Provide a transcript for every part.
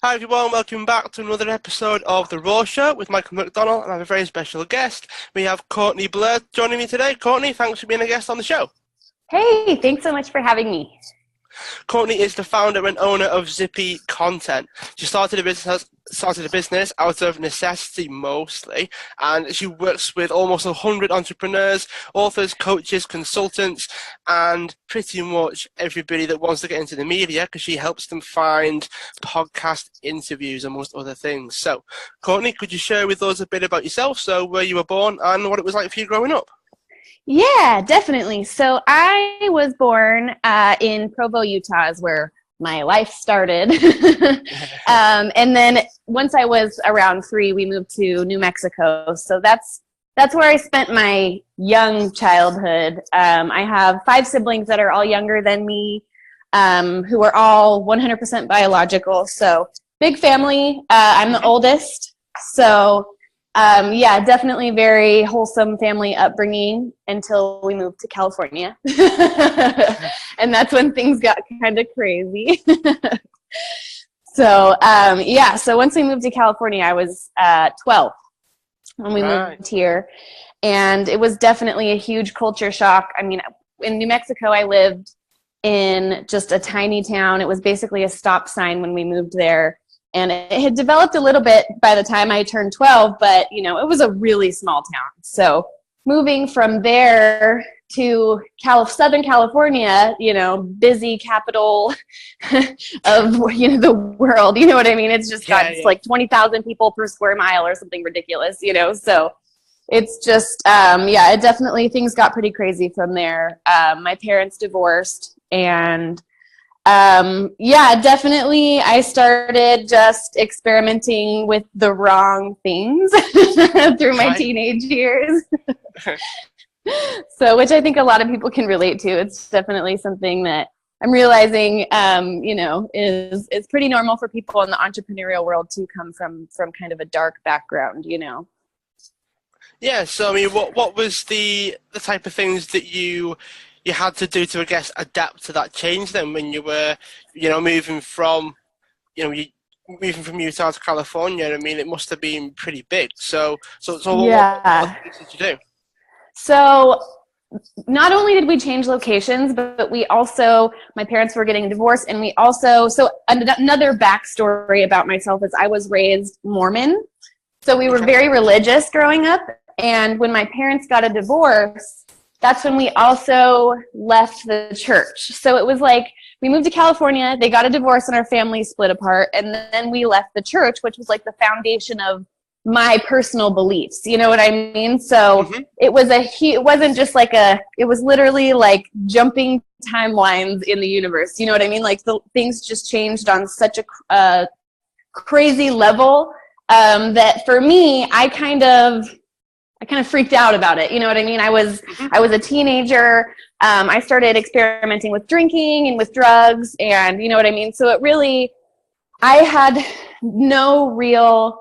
Hi everyone, welcome back to another episode of The Raw Show with Michael McDonald, and I have a very special guest. We have Courtney Blair joining me today. Courtney, thanks for being a guest on the show. Hey, thanks so much for having me. Courtney is the founder and owner of Zippy Content. She started a business out of necessity mostly, and she works with almost 100 entrepreneurs, authors, coaches, consultants, and pretty much everybody that wants to get into the media, because she helps them find podcast interviews amongst other things. So, Courtney, could you share with us a bit about yourself, so where you were born and what it was like for you growing up? Yeah, definitely. So I was born in Provo, Utah, is where my life started. And then once I was around 3, we moved to New Mexico. So that's where I spent my young childhood. I have 5 siblings that are all younger than me, who are all 100% biological. So big family. I'm the oldest. So yeah, definitely very wholesome family upbringing until we moved to California. And that's when things got kind of crazy. So, yeah, so once we moved to California, I was 12 when we moved here. And it was definitely a huge culture shock. I mean, in New Mexico, I lived in just a tiny town. It was basically a stop sign when we moved there. And it had developed a little bit by the time I turned 12, but, you know, it was a really small town. So moving from there to Southern California, you know, busy capital of, you know, the world, you know what I mean? It's just got like 20,000 people per square mile or something ridiculous, you know? So it's just, yeah, it definitely, things got pretty crazy from there. My parents divorced, and yeah, definitely I started just experimenting with the wrong things through my teenage years. So, which I think a lot of people can relate to. It's definitely something that I'm realizing, you know, is pretty normal for people in the entrepreneurial world to come from kind of a dark background, you know. Yeah, so I mean, what was the type of things that you had to do to, I guess, adapt to that change then when you were, you know, moving from Utah to California? I mean, it must have been pretty big. So yeah. what things did you do? So not only did we change locations, but we also, my parents were getting divorced, and we also, so another backstory about myself is I was raised Mormon. So we were very religious growing up. And when my parents got a divorce, that's when we also left the church. So it was like we moved to California, they got a divorce, and our family split apart. And then we left the church, which was like the foundation of my personal beliefs. You know what I mean? So it was it wasn't just like it was literally like jumping timelines in the universe. You know what I mean? Like things just changed on such a crazy level that for me, I kind of freaked out about it. You know what I mean? I was a teenager. I started experimenting with drinking and with drugs, and you know what I mean? So I had no real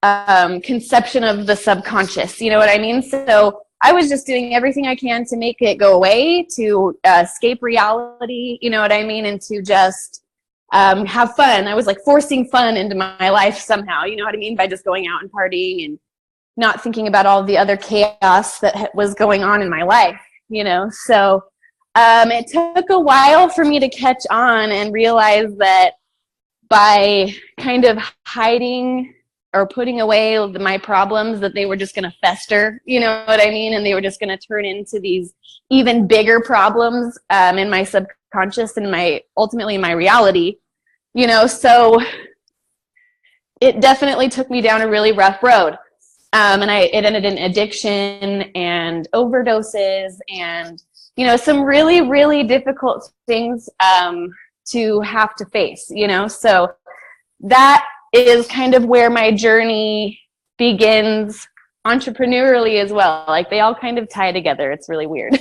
conception of the subconscious. You know what I mean? So I was just doing everything I can to make it go away, to escape reality. You know what I mean? And to just have fun. I was like forcing fun into my life somehow. You know what I mean? By just going out and partying and not thinking about all the other chaos that was going on in my life, you know. So it took a while for me to catch on and realize that by kind of hiding or putting away my problems, that they were just going to fester, you know what I mean? And they were just going to turn into these even bigger problems in my subconscious and ultimately in my reality, you know. So it definitely took me down a really rough road. And it ended in addiction and overdoses and, you know, some really, really difficult things to have to face, you know. So that is kind of where my journey begins entrepreneurially as well. Like they all kind of tie together. It's really weird.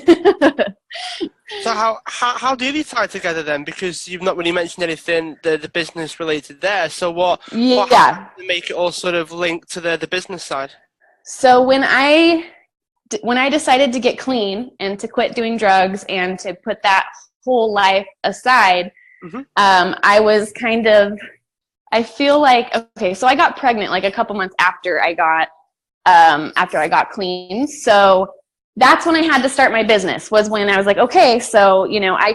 So how do they tie together then? Because you've not really mentioned anything the business related there. So what happened to make it all sort of linked to the business side? So when I decided to get clean and to quit doing drugs and to put that whole life aside, I I feel like, okay, so I got pregnant like a couple months after I got clean. So that's when I had to start my business, was when I was like, okay, so, you know, I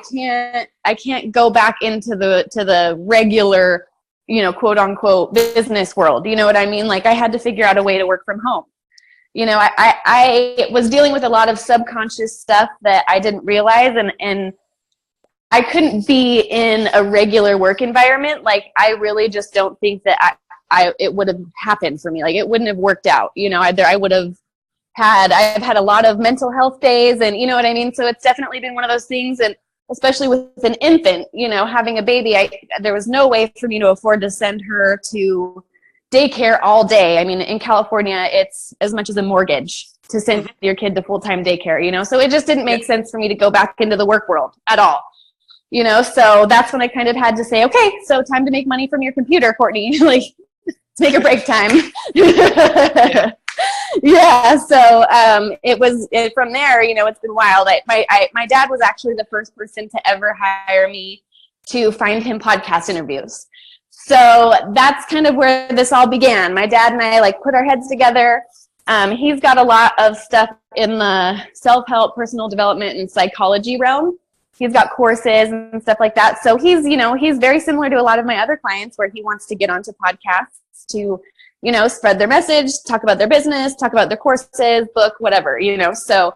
can't go back into the regular, you know, quote unquote business world. You know what I mean? Like, I had to figure out a way to work from home. You know, I was dealing with a lot of subconscious stuff that I didn't realize, and I couldn't be in a regular work environment. Like, I really just don't think that it would have happened for me. Like, it wouldn't have worked out. You know, I've had a lot of mental health days, and you know what I mean? So it's definitely been one of those things. And especially with an infant, you know, having a baby, there was no way for me to afford to send her to daycare all day. I mean, in California, it's as much as a mortgage to send your kid to full-time daycare, you know? So it just didn't make sense for me to go back into the work world at all. You know, so that's when I kind of had to say, okay, so time to make money from your computer, Courtney. Like, let's make a break time. Yeah. So from there, you know, it's been wild. My dad was actually the first person to ever hire me to find him podcast interviews. So that's kind of where this all began. My dad and I like put our heads together. He's got a lot of stuff in the self-help, personal development, and psychology realm. He's got courses and stuff like that. So he's very similar to a lot of my other clients, where he wants to get onto podcasts to, you know, spread their message, talk about their business, talk about their courses, book, whatever, you know. So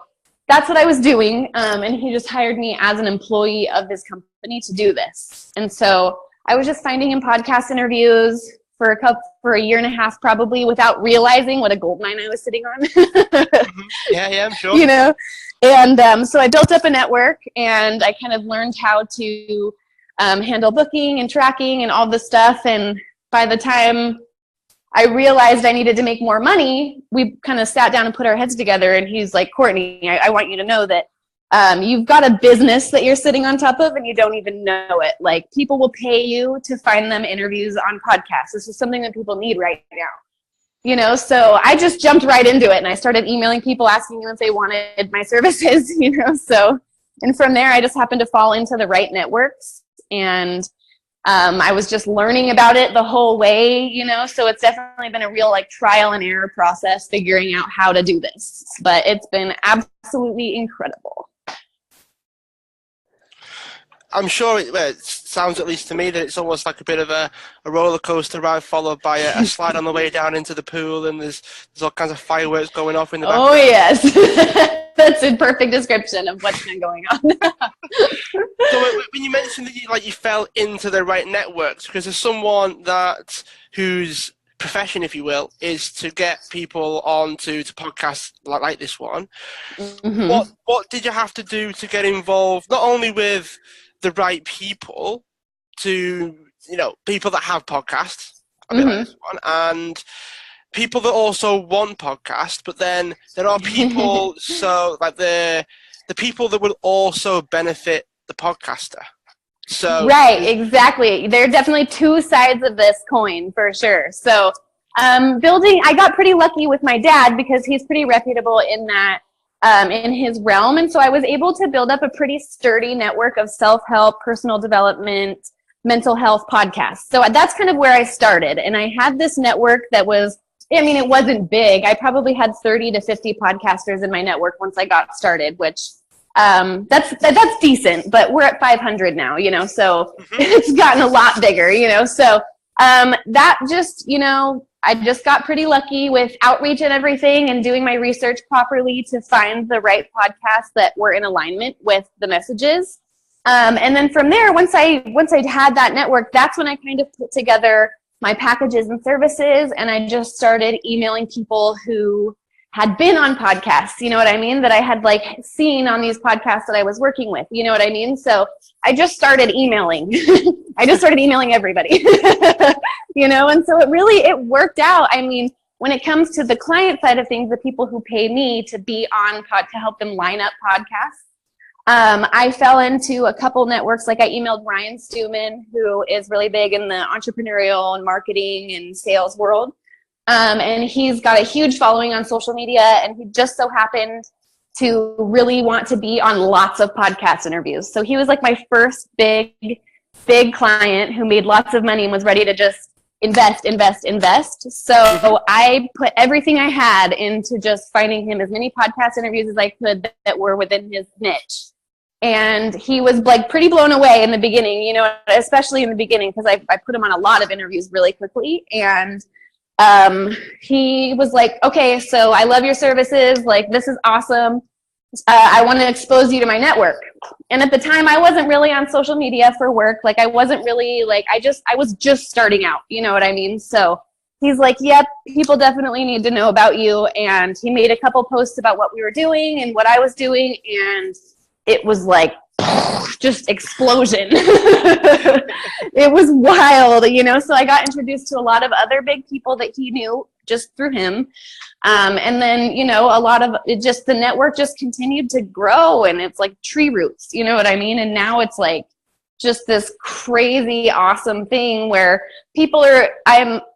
that's what I was doing. And he just hired me as an employee of his company to do this. And so I was just finding him podcast interviews for a year and a half, probably, without realizing what a goldmine I was sitting on. Yeah, I'm sure. You know, and so I built up a network, and I kind of learned how to handle booking and tracking and all this stuff. And by the time I realized I needed to make more money, we kind of sat down and put our heads together, and he's like, Courtney, I want you to know that you've got a business that you're sitting on top of, and you don't even know it. Like, people will pay you to find them interviews on podcasts. This is something that people need right now. You know, so I just jumped right into it, and I started emailing people, asking them if they wanted my services, you know. So, and from there, I just happened to fall into the right networks, and I was just learning about it the whole way, you know. So it's definitely been a real like trial and error process figuring out how to do this, but it's been absolutely incredible. I'm sure it sounds, at least to me, that it's almost like a bit of a roller coaster ride, followed by a slide on the way down into the pool, and there's all kinds of fireworks going off in the background. Oh yes, that's a perfect description of what's been going on. So when you mentioned that you fell into the right networks, because as someone whose profession, if you will, is to get people on to podcasts like this one, what did you have to do to get involved, not only with the right people, to, you know, people that have podcasts, and people that also want podcasts, but then there are people, so like the people that will also benefit the podcaster. So right, exactly. There are definitely two sides of this coin for sure. So I got pretty lucky with my dad, because he's pretty reputable in that in his realm. And so I was able to build up a pretty sturdy network of self-help, personal development, mental health podcasts. So that's kind of where I started. And I had this network that was, I mean, it wasn't big. I probably had 30 to 50 podcasters in my network once I got started, which that's decent, but we're at 500 now, you know, so it's gotten a lot bigger, you know. So that just, you know, I just got pretty lucky with outreach and everything, and doing my research properly to find the right podcasts that were in alignment with the messages. And then from there, once I had that network, that's when I kind of put together my packages and services, and I just started emailing people who had been on podcasts, you know what I mean, that I had like seen on these podcasts that I was working with, you know what I mean? So I just started emailing. I just started emailing everybody, you know, and so it worked out. I mean, when it comes to the client side of things, the people who pay me to be on to help them line up podcasts, I fell into a couple networks. Like I emailed Ryan Stewman, who is really big in the entrepreneurial and marketing and sales world. And he's got a huge following on social media, and he just so happened to really want to be on lots of podcast interviews. So he was like my first big client who made lots of money and was ready to just invest, invest, invest. So I put everything I had into just finding him as many podcast interviews as I could that were within his niche. And he was like pretty blown away in the beginning, you know, especially in the beginning, because I put him on a lot of interviews really quickly. And he was like, okay, so I love your services. Like, this is awesome. I want to expose you to my network. And at the time I wasn't really on social media for work. Like, I wasn't really like, I was just starting out, you know what I mean? So he's like, yep, people definitely need to know about you. And he made a couple posts about what we were doing and what I was doing. And it was like just explosion. It was wild, you know. So I got introduced to a lot of other big people that he knew just through him. And then, you know, a lot of it, just the network just continued to grow, and it's like tree roots, you know what I mean? And now it's like just this crazy awesome thing where people are,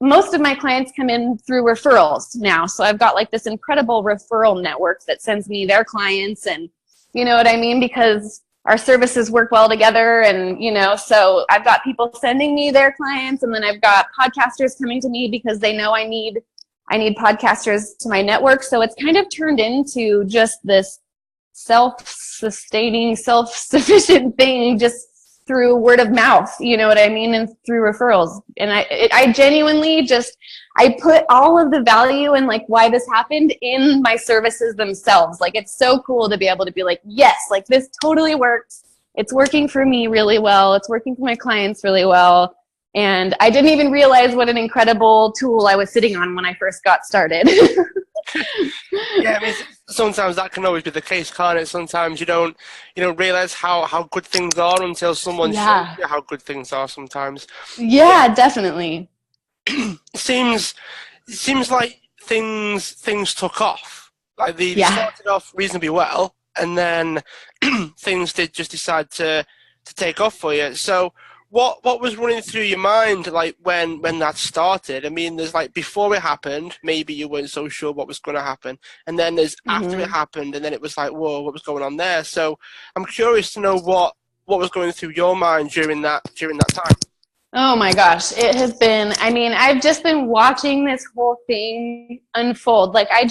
most of my clients come in through referrals now. So I've got like this incredible referral network that sends me their clients, and you know what I mean? Because our services work well together, and, you know, so I've got people sending me their clients, and then I've got podcasters coming to me because they know I need podcasters to my network. So it's kind of turned into just this self-sustaining, self-sufficient thing just through word of mouth, you know what I mean? And through referrals. And I genuinely just, I put all of the value and like why this happened in my services themselves. Like, it's so cool to be able to be like, yes, like this totally works. It's working for me really well. It's working for my clients really well. And I didn't even realize what an incredible tool I was sitting on when I first got started. Yeah, I mean, sometimes that can always be the case, can't it? Sometimes you don't realize how good things are until someone shows you how good things are sometimes. Yeah, definitely. Seems like things took off. Like, they started off reasonably well, and then things did just decide to take off for you. So what was running through your mind, like, when that started? I mean, there's like, before it happened, maybe you weren't so sure what was going to happen, and then there's after it happened, and then it was like, whoa, what was going on there? So I'm curious to know what was going through your mind during that time. Oh my gosh, it has been, I mean, I've just been watching this whole thing unfold. Like, I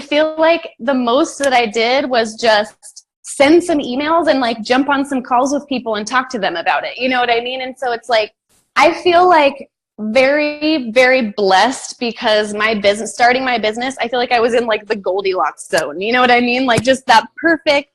feel like the most that I did was just send some emails and like jump on some calls with people and talk to them about it. You know what I mean? And so it's like, I feel like very, very blessed, because starting my business, I feel like I was in like the Goldilocks zone. You know what I mean? Like, just that perfect,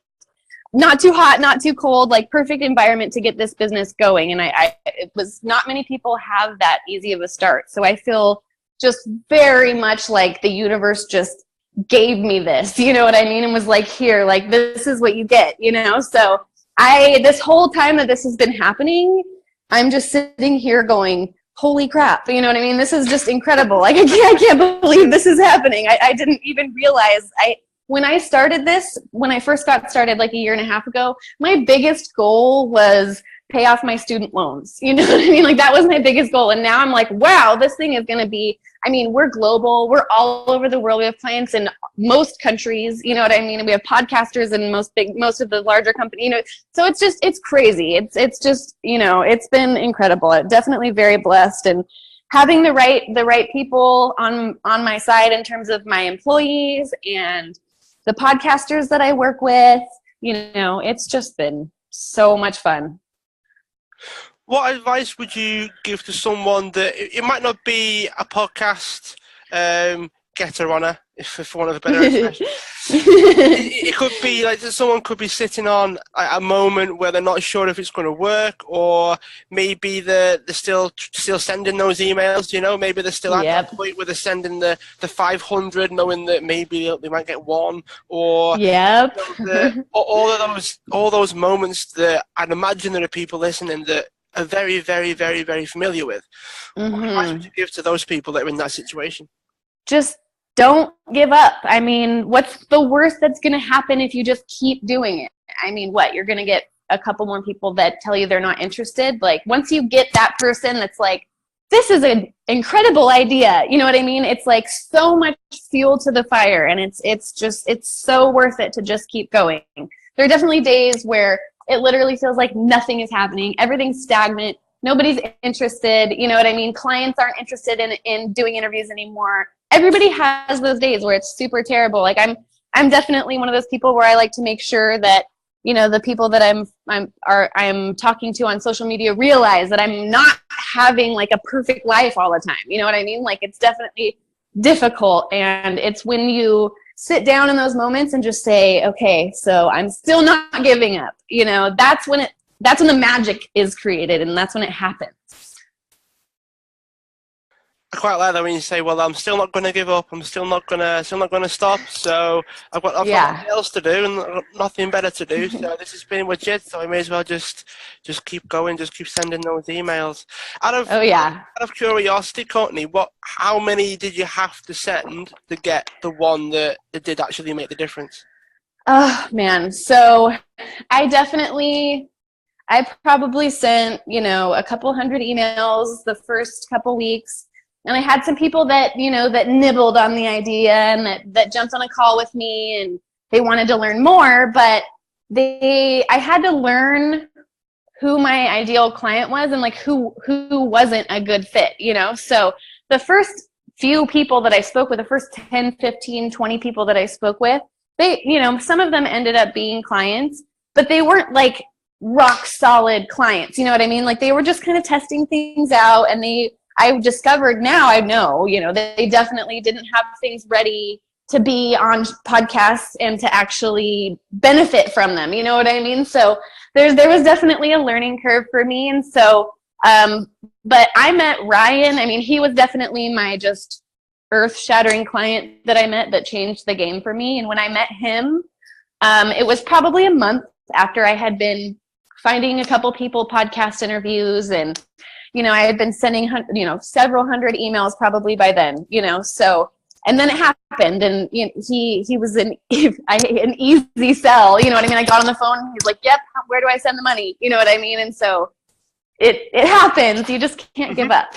not too hot, not too cold, like perfect environment to get this business going. And it was, not many people have that easy of a start. So I feel just very much like the universe just gave me this, you know what I mean? And was like, here, like, this is what you get, you know? So this whole time that this has been happening, I'm just sitting here going, holy crap, you know what I mean? This is just incredible. Like, I can't believe this is happening. I didn't even realize, when I started this, when I first got started like a year and a half ago, my biggest goal was pay off my student loans. You know what I mean? Like, that was my biggest goal. And now I'm like, wow, this thing is going to be, I mean, we're global. We're all over the world. We have clients in most countries. You know what I mean? And we have podcasters in most of the larger companies, you know, so it's crazy. It's just, you know, it's been incredible. I'm definitely very blessed, and having the right people on my side in terms of my employees and the podcasters that I work with, you know, it's just been so much fun. What advice would you give to someone that, it might not be a podcast getter honor, for one of the better expressions. It could be like someone could be sitting on a moment where they're not sure if it's going to work, or maybe they're still sending those emails, you know, maybe they're still at that point where they're sending the 500, knowing that maybe they might get one, or you know, all those moments that I'd imagine there are people listening that are very, very, very, very familiar with. What advice would you give to those people that are in that situation? Just don't give up. I mean, what's the worst that's going to happen if you just keep doing it? I mean, what? You're going to get a couple more people that tell you they're not interested. Like, once you get that person that's like, this is an incredible idea, you know what I mean? It's like so much fuel to the fire, and it's so worth it to just keep going. There are definitely days where it literally feels like nothing is happening. Everything's stagnant. Nobody's interested. You know what I mean? Clients aren't interested in doing interviews anymore. Everybody has those days where it's super terrible. Like I'm definitely one of those people where I like to make sure that, you know, the people that I'm talking to on social media realize that I'm not having like a perfect life all the time. You know what I mean? Like it's definitely difficult, and it's when you sit down in those moments and just say, okay, so I'm still not giving up. You know, that's when the magic is created, and that's when it happens. I quite like that when you say, well, I'm still not going to give up. I'm still not going to stop. So I've got nothing else to do and I've got nothing better to do. So this has been legit. So I may as well just keep going, just keep sending those emails. Out of curiosity, Courtney, how many did you have to send to get the one that did actually make the difference? Oh man. So I probably sent, you know, a couple hundred emails the first couple weeks. And I had some people that, you know, that nibbled on the idea and that jumped on a call with me and they wanted to learn more, but I had to learn who my ideal client was and like who wasn't a good fit, you know? So the first few people that I spoke with, the first 10, 15, 20 people that I spoke with, they, you know, some of them ended up being clients, but they weren't like rock solid clients, you know what I mean? Like they were just kind of testing things out, and I discovered now, I know, you know, they definitely didn't have things ready to be on podcasts and to actually benefit from them. You know what I mean? So there was definitely a learning curve for me. And so, but I met Ryan. I mean, he was definitely my just earth-shattering client that I met that changed the game for me. And when I met him, it was probably a month after I had been finding a couple people podcast interviews, and you know, I had been sending, you know, several hundred emails probably by then, you know, so, and then it happened, and you know, he was an easy sell, you know what I mean? I got on the phone, he's like, yep, where do I send the money? You know what I mean? And so it happens. You just can't give up.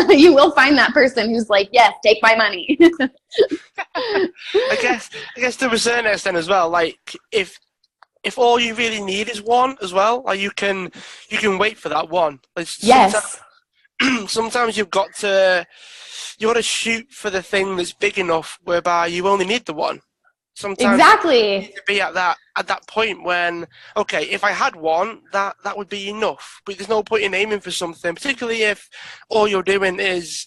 You will find that person who's like, yes, take my money. I guess to a certain extent as well, like if all you really need is one as well, like you can wait for that one. Like yes. Sometimes you've got to shoot for the thing that's big enough whereby you only need the one. Sometimes exactly. You need to be at that point when, okay, if I had one, that would be enough. But there's no point in aiming for something, particularly if all you're doing is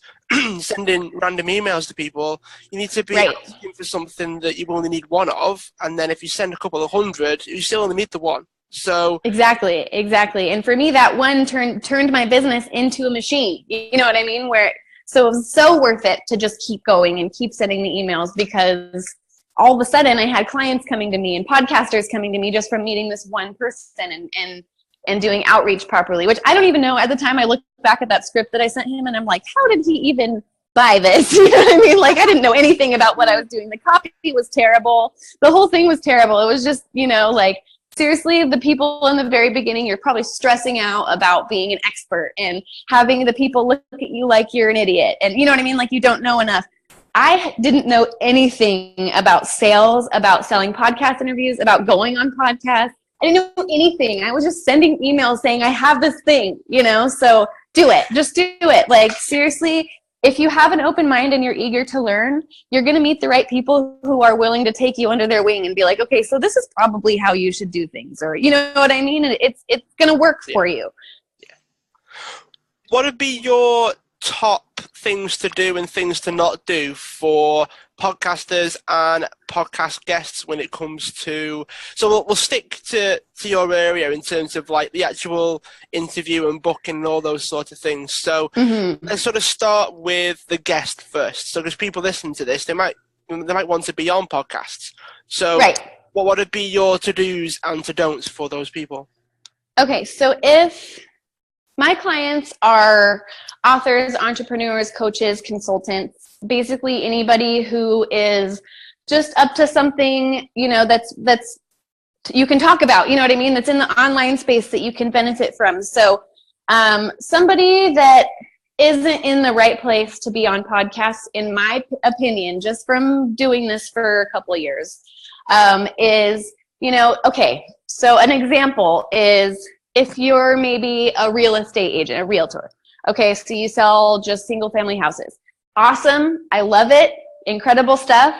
sending random emails to people. You need to be asking for something that you only need one of, and then if you send a couple of hundred, you still only need the one. So exactly. And for me, that one turned my business into a machine. You know what I mean? So it was so worth it to just keep going and keep sending the emails, because all of a sudden I had clients coming to me and podcasters coming to me just from meeting this one person and doing outreach properly, which I don't even know. At the time, I looked back at that script that I sent him and I'm like, how did he even buy this? You know what I mean? Like, I didn't know anything about what I was doing. The copy was terrible. The whole thing was terrible. It was just, you know, like, seriously, the people in the very beginning, you're probably stressing out about being an expert and having the people look at you like you're an idiot. And you know what I mean? Like, you don't know enough. I didn't know anything about sales, about selling podcast interviews, about going on podcasts. I didn't know anything. I was just sending emails saying, I have this thing, you know, so do it. Just do it. Like, seriously, if you have an open mind and you're eager to learn, you're going to meet the right people who are willing to take you under their wing and be like, okay, so this is probably how you should do things, or you know what I mean? And it's going to work for you. Yeah. What would be your top things to do and things to not do for podcasters and podcast guests when it comes to, so we'll stick to your area in terms of like the actual interview and booking and all those sort of things. So let's sort of start with the guest first. So because people listen to this, they might want to be on podcasts. So what would be your to-dos and to-don'ts for those people? Okay, so if my clients are authors, entrepreneurs, coaches, consultants, basically anybody who is just up to something, you know, that's you can talk about, you know what I mean? That's in the online space that you can benefit from. So somebody that isn't in the right place to be on podcasts, in my opinion, just from doing this for a couple of years, is, you know, okay, so an example is, if you're maybe a real estate agent, a realtor, okay, so you sell just single family houses. Awesome. I love it. Incredible stuff.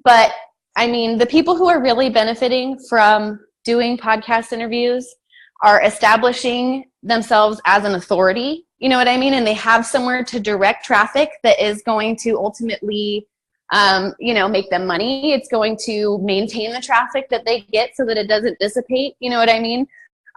But I mean, the people who are really benefiting from doing podcast interviews are establishing themselves as an authority. You know what I mean? And they have somewhere to direct traffic that is going to ultimately, make them money. It's going to maintain the traffic that they get so that it doesn't dissipate. You know what I mean?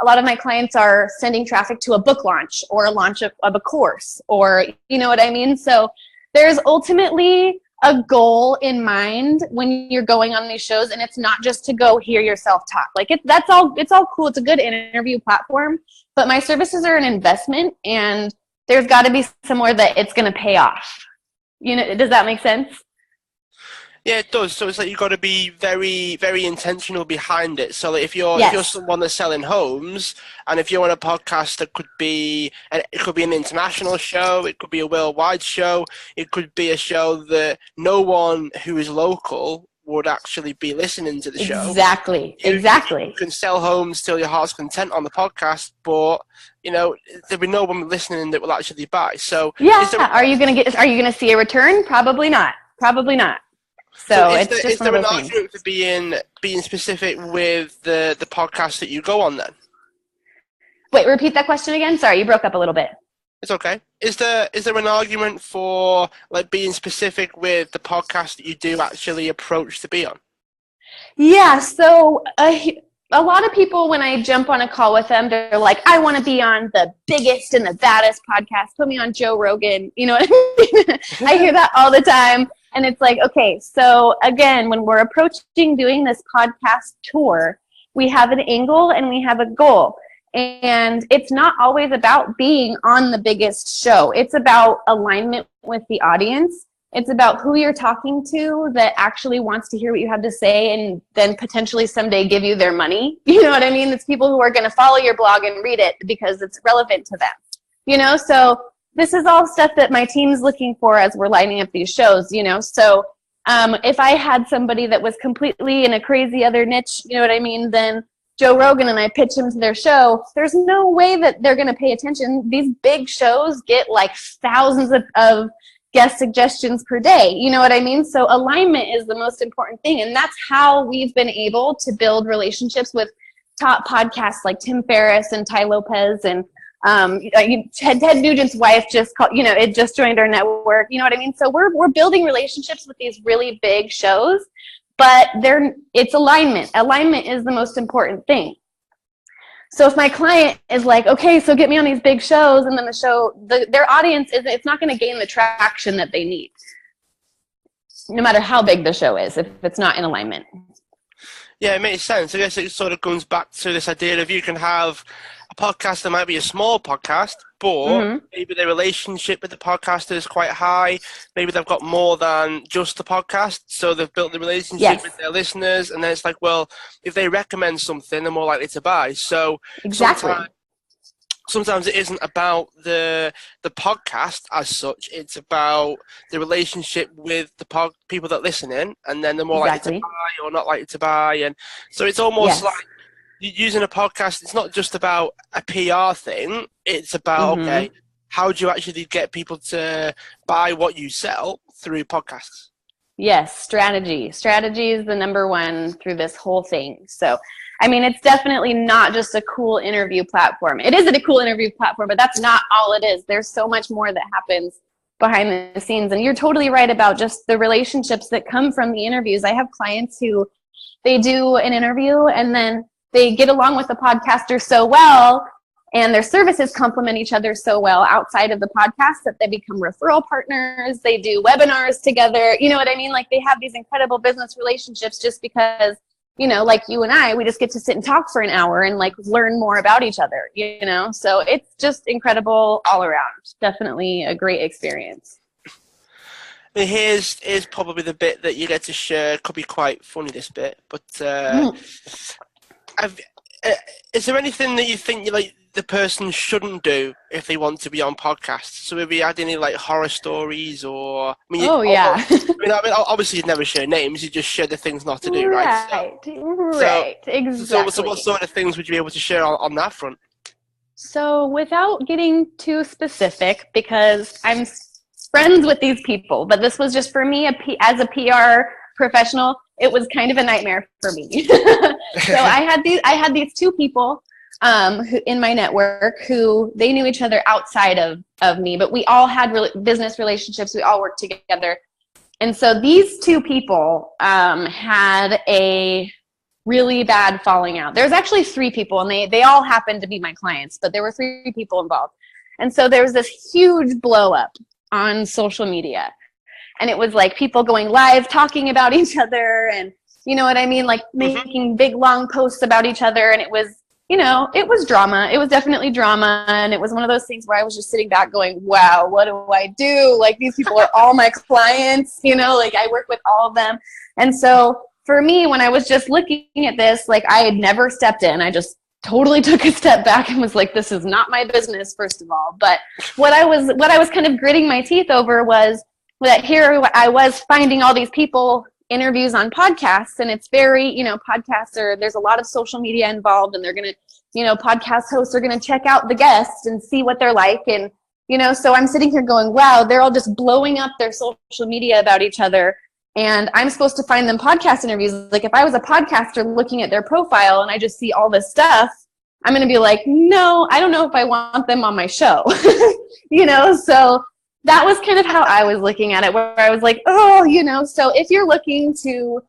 A lot of my clients are sending traffic to a book launch or a launch of a course, or, you know what I mean? So there's ultimately a goal in mind when you're going on these shows, and it's not just to go hear yourself talk. Like it's all cool. It's a good interview platform, but my services are an investment, and there's got to be somewhere that it's going to pay off. You know, does that make sense? Yeah, it does. So it's like you've got to be very, very intentional behind it. So like if you're someone that's selling homes, and if you're on a podcast that it could be an international show, it could be a worldwide show, it could be a show that no one who is local would actually be listening to the show. Exactly. You can sell homes till your heart's content on the podcast, but there'll be no one listening that will actually buy. So are you gonna see a return? Probably not. So is there an argument for being specific with the podcast that you go on then? Wait, repeat that question again. Sorry, you broke up a little bit. It's okay. Is there an argument for like being specific with the podcast that you do actually approach to be on? Yeah. So a lot of people, when I jump on a call with them, they're like, I want to be on the biggest and the baddest podcast. Put me on Joe Rogan. You know what I mean? I hear that all the time. And it's like, okay, so again, when we're approaching doing this podcast tour, we have an angle and we have a goal. And it's not always about being on the biggest show. It's about alignment with the audience. It's about who you're talking to that actually wants to hear what you have to say and then potentially someday give you their money. You know what I mean? It's people who are going to follow your blog and read it because it's relevant to them. So this is all stuff that my team's looking for as we're lining up these shows, So if I had somebody that was completely in a crazy other niche, you know what I mean, then Joe Rogan and I pitch him to their show, there's no way that they're going to pay attention. These big shows get like thousands of guest suggestions per day. You know what I mean? So alignment is the most important thing. And that's how we've been able to build relationships with top podcasts like Tim Ferriss and Ty Lopez and Ted Nugent's wife just joined our network. You know what I mean? So we're building relationships with these really big shows, but it's alignment. Alignment is the most important thing. So if my client is like, okay, so get me on these big shows, and then the show, their audience it's not going to gain the traction that they need, no matter how big the show is, if it's not in alignment. Yeah, it makes sense. I guess it sort of comes back to this idea of you can have a podcast that might be a small podcast, but maybe the relationship with the podcaster is quite high. Maybe they've got more than just the podcast, so they've built the relationship with their listeners, and then it's like, well, if they recommend something, they're more likely to buy. So exactly. Sometimes it isn't about the podcast as such. It's about the relationship with the people that listen in, and then they're more likely to buy or not likely to buy. And so it's almost like using a podcast. It's not just about a PR thing. It's about, okay, how do you actually get people to buy what you sell through podcasts? Yes, strategy. Strategy is the number one through this whole thing. So, I mean, it's definitely not just a cool interview platform. It is a cool interview platform, but that's not all it is. There's so much more that happens behind the scenes. And you're totally right about just the relationships that come from the interviews. I have clients who they do an interview and then they get along with the podcaster so well, and their services complement each other so well outside of the podcast that they become referral partners. They do webinars together. You know what I mean? Like they have these incredible business relationships just because, like you and I, we just get to sit and talk for an hour and like learn more about each other, So it's just incredible all around. Definitely a great experience. Here's probably the bit that you get to share. Could be quite funny, this bit, but is there anything that you think the person shouldn't do if they want to be on podcasts? So have you had any horror stories or? Obviously you'd never share names. You just share the things not to do, right? Right. Exactly. So what sort of things would you be able to share on that front? So without getting too specific, because I'm friends with these people, but this was just for me as a PR professional, it was kind of a nightmare for me. So I had these two people who, in my network, who they knew each other outside of me, but we all had business relationships. We all worked together. And so these two people had a really bad falling out. There's actually three people, and they all happened to be my clients, but there were three people involved. And so there was this huge blow up on social media. And it was like people going live talking about each other, and you know what I mean? Like making big long posts about each other. And it was, you know, it was drama. It was definitely drama. And it was one of those things where I was just sitting back going, wow, what do I do? Like, these people are all my clients, you know, like I work with all of them. And so for me, when I was just looking at this, like I had never stepped in. I just totally took a step back and was like, this is not my business, first of all. But what I was kind of gritting my teeth over was that here I was finding all these people interviews on podcasts, and it's very, you know, there's a lot of social media involved, and they're going to, you know, podcast hosts are going to check out the guests and see what they're like. And, you know, so I'm sitting here going, wow, they're all just blowing up their social media about each other. And I'm supposed to find them podcast interviews. Like, if I was a podcaster looking at their profile and I just see all this stuff, I'm going to be like, no, I don't know if I want them on my show. You know, so that was kind of how I was looking at it, where I was like, oh, you know, so if you're looking to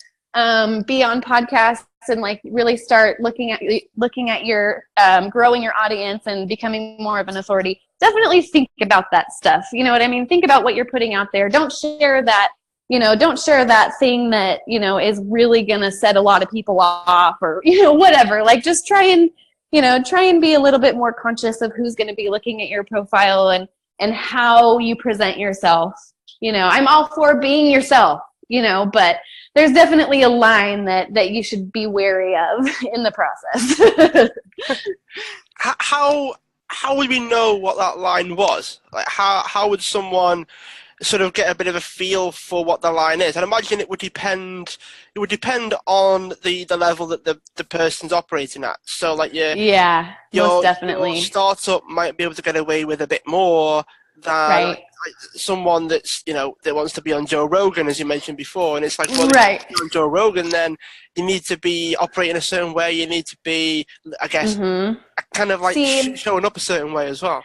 be on podcasts and like really start looking at your growing your audience and becoming more of an authority, definitely think about that stuff. You know what I mean? Think about what you're putting out there. Don't share that, you know, don't share that thing that, you know, is really going to set a lot of people off, or, you know, whatever. Like, just try and be a little bit more conscious of who's going to be looking at your profile and how you present yourself. You know, I'm all for being yourself, you know, but there's definitely a line that you should be wary of in the process. How would we know what that line was? Like, how would someone sort of get a bit of a feel for what the line is? I'd imagine it would depend on the level that the person's operating at. So like most definitely. Your startup might be able to get away with a bit more than like someone that's, you know, that wants to be on Joe Rogan, as you mentioned before. And it's like, well, if you're on Joe Rogan, then you need to be operating a certain way. You need to be, I guess, kind of like showing up a certain way as well.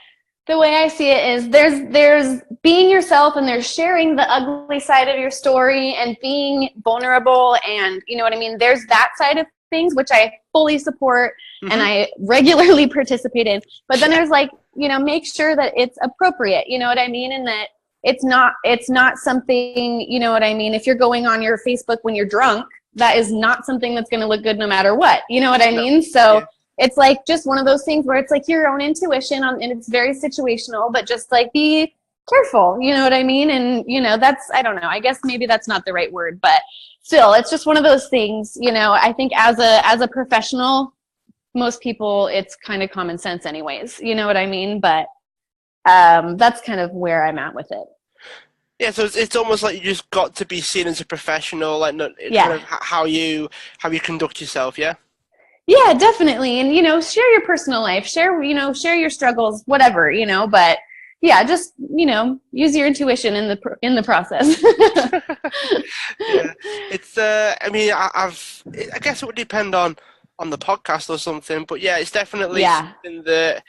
The way I see it is there's being yourself, and there's sharing the ugly side of your story and being vulnerable, and you know what I mean? There's that side of things, which I fully support and I regularly participate in. But then there's like, you know, make sure that it's appropriate, you know what I mean? And that it's not something, you know what I mean? If you're going on your Facebook when you're drunk, that is not something that's going to look good no matter what, you know what I mean? So it's like just one of those things where it's like your own intuition and it's very situational, but just like be careful, you know what I mean? And, you know, that's, I don't know, I guess maybe that's not the right word, but still, it's just one of those things, you know. I think as a professional, most people, it's kind of common sense anyways, you know what I mean? But that's kind of where I'm at with it. Yeah, so it's almost like you just got to be seen as a professional, like kind of how you conduct yourself, yeah? Yeah, definitely. And, you know, share your personal life, share your struggles, whatever, you know, but yeah, just, you know, use your intuition in the process. Yeah, it's, I mean, I guess it would depend on the podcast or something, but yeah, it's definitely something that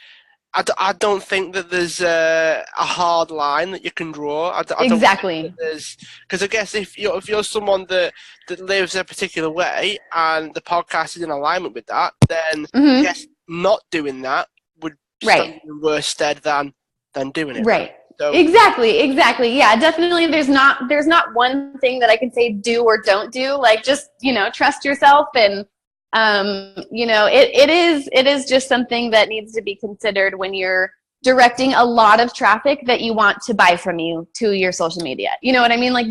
I don't think that there's a hard line that you can draw. I don't exactly. Because I guess if you're someone that lives a particular way and the podcast is in alignment with that, then I guess not doing that would stand in worse stead than doing it. Right. So, exactly. Yeah, definitely. There's not one thing that I can say do or don't do. Like, just, you know, trust yourself, and you know, it is just something that needs to be considered when you're directing a lot of traffic that you want to buy from you to your social media. You know what I mean? Like,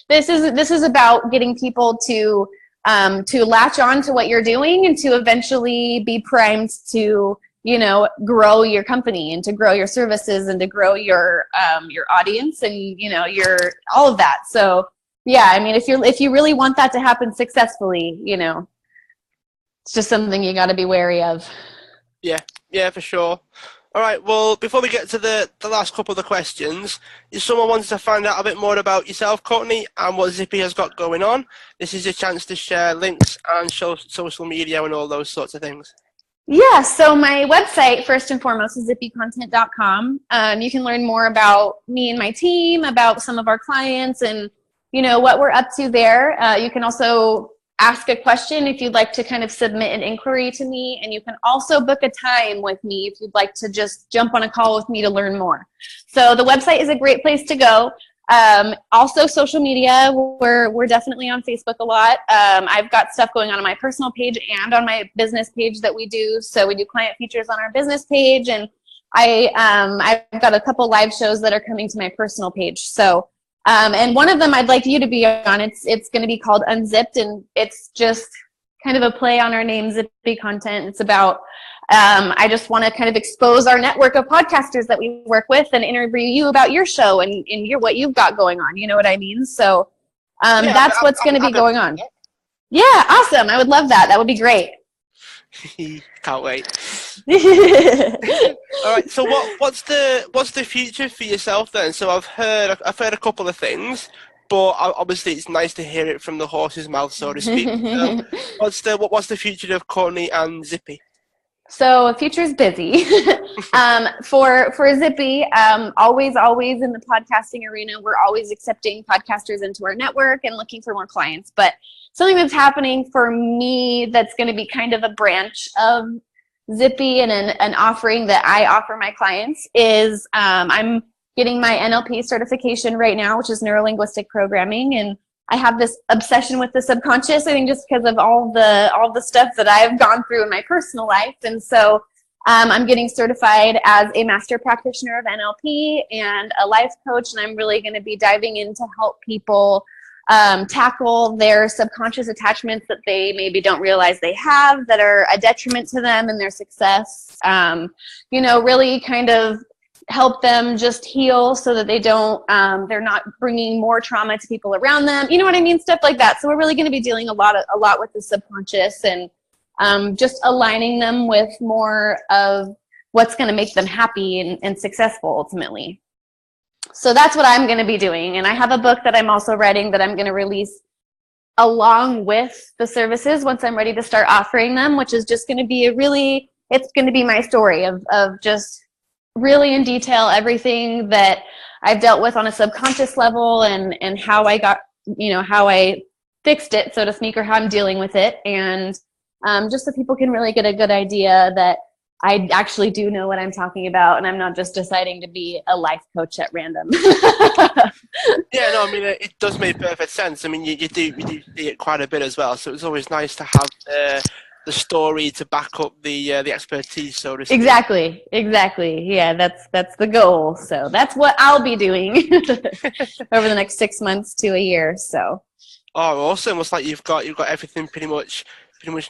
this is about getting people to latch on to what you're doing and to eventually be primed to, you know, grow your company and to grow your services and to grow your audience and, you know, your all of that. So yeah, I mean, if you really want that to happen successfully, you know, it's just something you got to be wary of. Yeah, for sure. All right, well, before we get to the last couple of the questions, if someone wants to find out a bit more about yourself, Courtney, and what Zippy has got going on, this is your chance to share links and show social media and all those sorts of things. Yeah, so my website, first and foremost, is zippycontent.com. You can learn more about me and my team, about some of our clients, and what we're up to there. You can also ask a question if you'd like to kind of submit an inquiry to me, and you can also book a time with me if you'd like to just jump on a call with me to learn more. So the website is a great place to go. Also social media, we're definitely on Facebook a lot. I've got stuff going on my personal page and on my business page that we do. So we do client features on our business page, and I've got a couple live shows that are coming to my personal page. So and one of them I'd like you to be on. It's going to be called Unzipped, and it's just kind of a play on our name, Zippy Content. It's about I just want to kind of expose our network of podcasters that we work with and interview you about your show and what you've got going on. You know what I mean? So that's what's going to be going on. Yeah, awesome. I would love that. That would be great. Can't wait. All right. So what's the future for yourself then? So I've heard a couple of things, but obviously it's nice to hear it from the horse's mouth, so to speak. So what's the future of Courtney and Zippy? So future's busy. For Zippy, always in the podcasting arena, we're always accepting podcasters into our network and looking for more clients. But something that's happening for me that's going to be kind of a branch of Zippy and an offering that I offer my clients is I'm getting my NLP certification right now, which is neuro-linguistic programming, and I have this obsession with the subconscious, I think just because of all the stuff that I've gone through in my personal life. And so I'm getting certified as a master practitioner of NLP and a life coach, and I'm really going to be diving in to help people tackle their subconscious attachments that they maybe don't realize they have that are a detriment to them and their success. Really kind of help them just heal so that they don't, they're not bringing more trauma to people around them. You know what I mean? Stuff like that. So we're really going to be dealing a lot with the subconscious and just aligning them with more of what's going to make them happy and successful ultimately. So that's what I'm going to be doing. And I have a book that I'm also writing that I'm going to release along with the services once I'm ready to start offering them, which is just going to be it's going to be my story of just really in detail everything that I've dealt with on a subconscious level and how I got, how I fixed it, so to speak, or how I'm dealing with it. And just so people can really get a good idea that I actually do know what I'm talking about and I'm not just deciding to be a life coach at random. Yeah, no, I mean, it does make perfect sense. I mean, you do see it quite a bit as well. So it's always nice to have the story to back up the expertise, so to speak. Exactly. Yeah, that's the goal. So that's what I'll be doing over the next 6 months to a year. So. Oh, awesome! Looks like you've got everything pretty much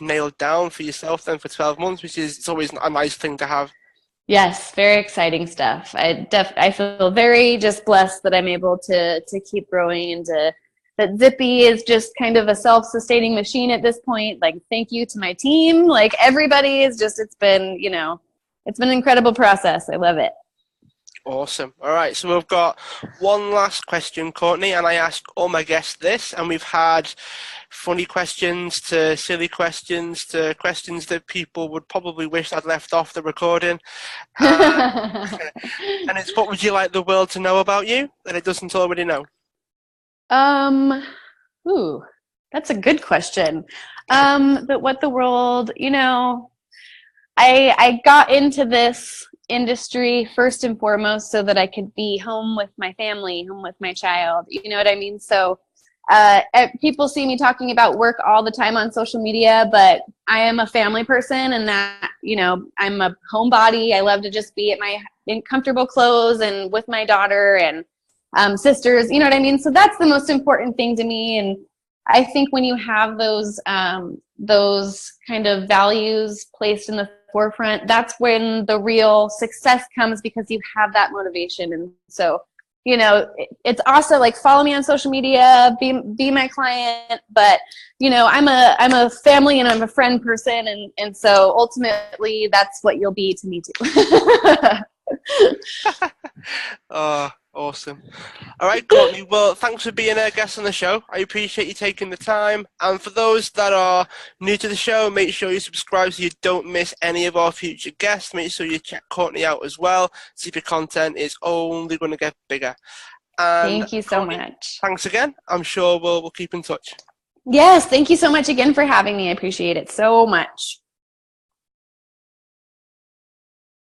nailed down for yourself then for 12 months, which is it's always a nice thing to have. Yes, very exciting stuff. I feel very just blessed that I'm able to keep growing into that. Zippy is just kind of a self-sustaining machine at this point. Like, thank you to my team. Like, everybody is just, it's been an incredible process. I love it. Awesome. All right, so we've got one last question, Courtney, and I ask all my guests this, and we've had funny questions to silly questions to questions that people would probably wish I'd left off the recording. And it's, what would you like the world to know about you that it doesn't already know? Ooh, that's a good question. But what the world, I got into this industry first and foremost so that I could be home with my family, home with my child. You know what I mean? So people see me talking about work all the time on social media, but I am a family person, and that, I'm a homebody. I love to just be in comfortable clothes and with my daughter and sisters, you know what I mean? So that's the most important thing to me. And I think when you have those kind of values placed in the forefront, that's when the real success comes, because you have that motivation. And so, you know, it's also like follow me on social media, be my client. But, you know, I'm a family and I'm a friend person. And so ultimately that's what you'll be to me too. Oh, awesome. All right, Courtney. Well, thanks for being a guest on the show. I appreciate you taking the time. And for those that are new to the show, make sure you subscribe so you don't miss any of our future guests. Make sure you check Courtney out as well. Zippy content is only going to get bigger. And Thank you so Courtney, much. thanks again. I'm sure we'll keep in touch. Yes, thank you so much again for having me. I appreciate it so much.